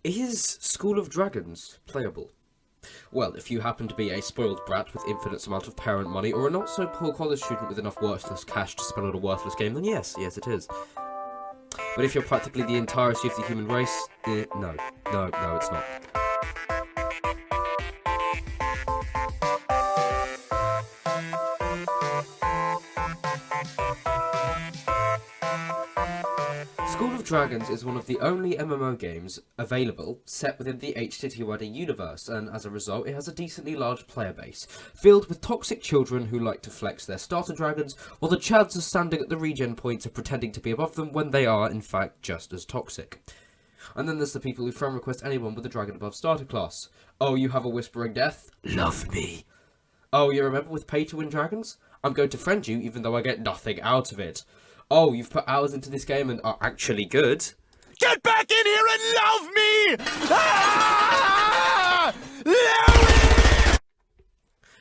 Is School of Dragons playable? Well, if you happen to be a spoiled brat with infinite amount of parent money, or a not-so-poor college student with enough worthless cash to spend on a worthless game, then yes it is. But if you're practically the entirety of the human race, no, it's not. School of Dragons is one of the only MMO games available set within the HTTYD universe, and as a result it has a decently large player base, filled with toxic children who like to flex their starter dragons, while the chads are standing at the regen points and pretending to be above them when they are, in fact, just as toxic. And then there's the people who friend request anyone with a dragon above starter class. Oh, you have a Whispering Death? Love me. Oh, you remember with pay-to-win dragons? I'm going to friend you even though I get nothing out of it. Oh, you've put hours into this game and are actually good? Get back in here and love me! Ah!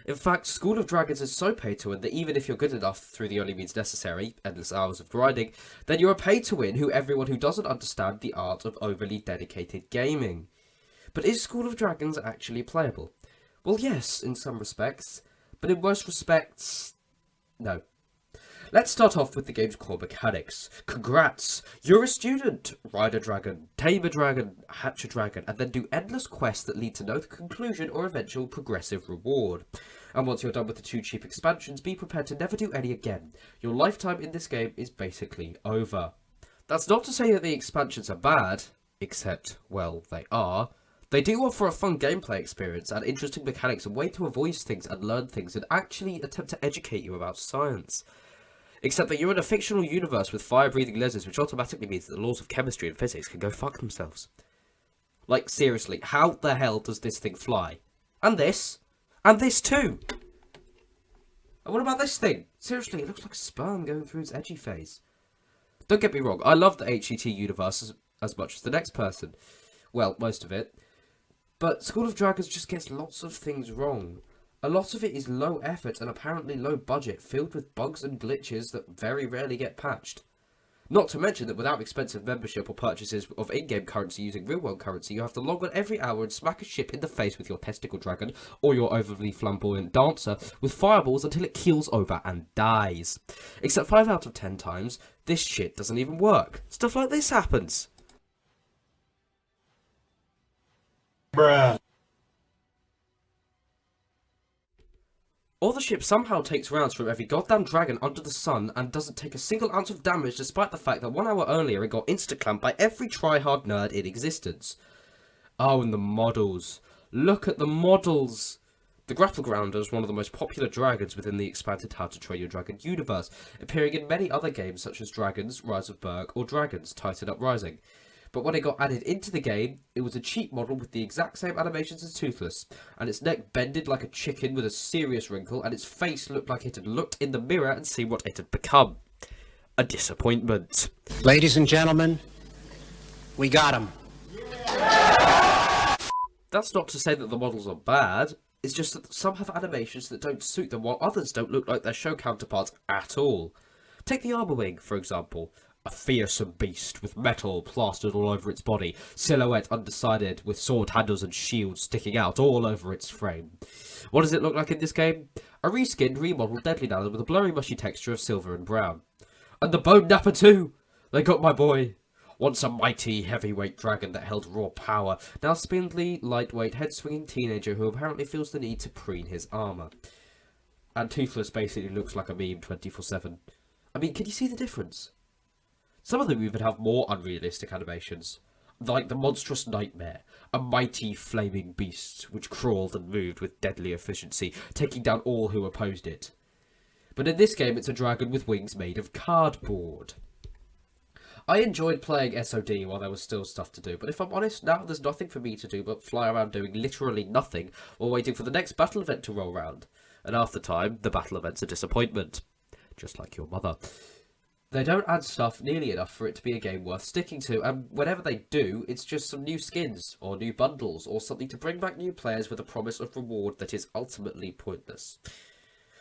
In fact, School of Dragons is so pay-to-win that even if you're good enough through the only means necessary, endless hours of grinding, then you're a pay-to-win who everyone who doesn't understand the art of overly dedicated gaming. But is School of Dragons actually playable? Well, yes, in some respects, but in most respects, no. Let's start off with the game's core mechanics. Congrats! You're a student! Ride a dragon, tame a dragon, hatch a dragon, and then do endless quests that lead to no conclusion or eventual progressive reward. And once you're done with the 2 cheap expansions, be prepared to never do any again. Your lifetime in this game is basically over. That's not to say that the expansions are bad, except, well, they are. They do offer a fun gameplay experience and interesting mechanics, a way to avoid things and learn things, and actually attempt to educate you about science. Except that you're in a fictional universe with fire-breathing lizards, which automatically means that the laws of chemistry and physics can go fuck themselves. Like, seriously, how the hell does this thing fly? And this? And this too! And what about this thing? Seriously, it looks like a sperm going through its edgy phase. Don't get me wrong, I love the HET universe as much as the next person. Well, most of it. But School of Dragons just gets lots of things wrong. A lot of it is low effort and apparently low budget, filled with bugs and glitches that very rarely get patched. Not to mention that without expensive membership or purchases of in-game currency using real-world currency, you have to log on every hour and smack a ship in the face with your testicle dragon or your overly flamboyant dancer with fireballs until it keels over and dies. Except 5 out of 10 times, this shit doesn't even work. Stuff like this happens. Bruh. Or the ship somehow takes rounds from every goddamn dragon under the sun and doesn't take a single ounce of damage despite the fact that 1 hour earlier it got insta-clamped by every try-hard nerd in existence. Oh, and the models. Look at the models! The Grapplegrounder is one of the most popular dragons within the expanded How to Train Your Dragon universe, appearing in many other games such as Dragons, Rise of Berg, or Dragons, Titan Uprising. But when it got added into the game, it was a cheap model with the exact same animations as Toothless, and its neck bended like a chicken with a serious wrinkle, and its face looked like it had looked in the mirror and seen what it had become. A disappointment. Ladies and gentlemen, we got him. That's not to say that the models are bad, it's just that some have animations that don't suit them, while others don't look like their show counterparts at all. Take the Armor Wing, for example. A fearsome beast with metal plastered all over its body, silhouette undecided with sword handles and shields sticking out all over its frame. What does it look like in this game? A reskinned, remodeled Deadly Nana with a blurry mushy texture of silver and brown. And the Bone Napper too! They got my boy! Once a mighty heavyweight dragon that held raw power, now spindly, lightweight, head-swinging teenager who apparently feels the need to preen his armour. And Toothless basically looks like a meme 24/7. I mean, can you see the difference? Some of them even have more unrealistic animations, like the monstrous nightmare, a mighty flaming beast which crawled and moved with deadly efficiency, taking down all who opposed it. But in this game it's a dragon with wings made of cardboard. I enjoyed playing SOD while there was still stuff to do, but if I'm honest, now there's nothing for me to do but fly around doing literally nothing while waiting for the next battle event to roll round. And half the time, the battle event's a disappointment. Just like your mother. They don't add stuff nearly enough for it to be a game worth sticking to, and whenever they do, it's just some new skins, or new bundles, or something to bring back new players with a promise of reward that is ultimately pointless.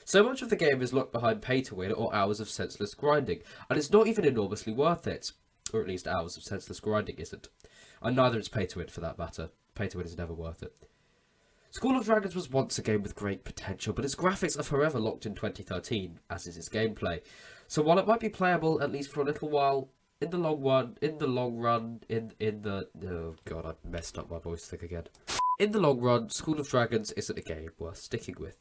So much of the game is locked behind pay-to-win or hours of senseless grinding, and it's not even enormously worth it. Or at least hours of senseless grinding isn't. And neither is pay to win, for that matter. Pay to win is never worth it. School of Dragons was once a game with great potential, but its graphics are forever locked in 2013, as is its gameplay. So while it might be playable, at least for a little while, in the long run, oh god, I messed up my voice thing again. In the long run, School of Dragons isn't a game worth sticking with.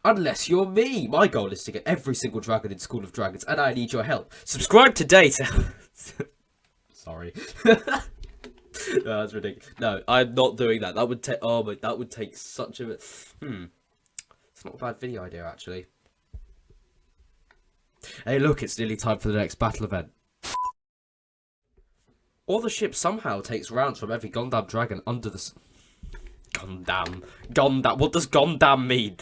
Unless you're me! My goal is to get every single dragon in School of Dragons, and I need your help. Subscribe today to... Sorry. No, that's ridiculous. No, I'm not doing that. That would take... Oh, but that would take such a... It's not a bad video idea, actually. Hey, look, it's nearly time for the next battle event. Or the ship somehow takes rounds from every Gondam dragon under the... Gondam. What does Gondam mean?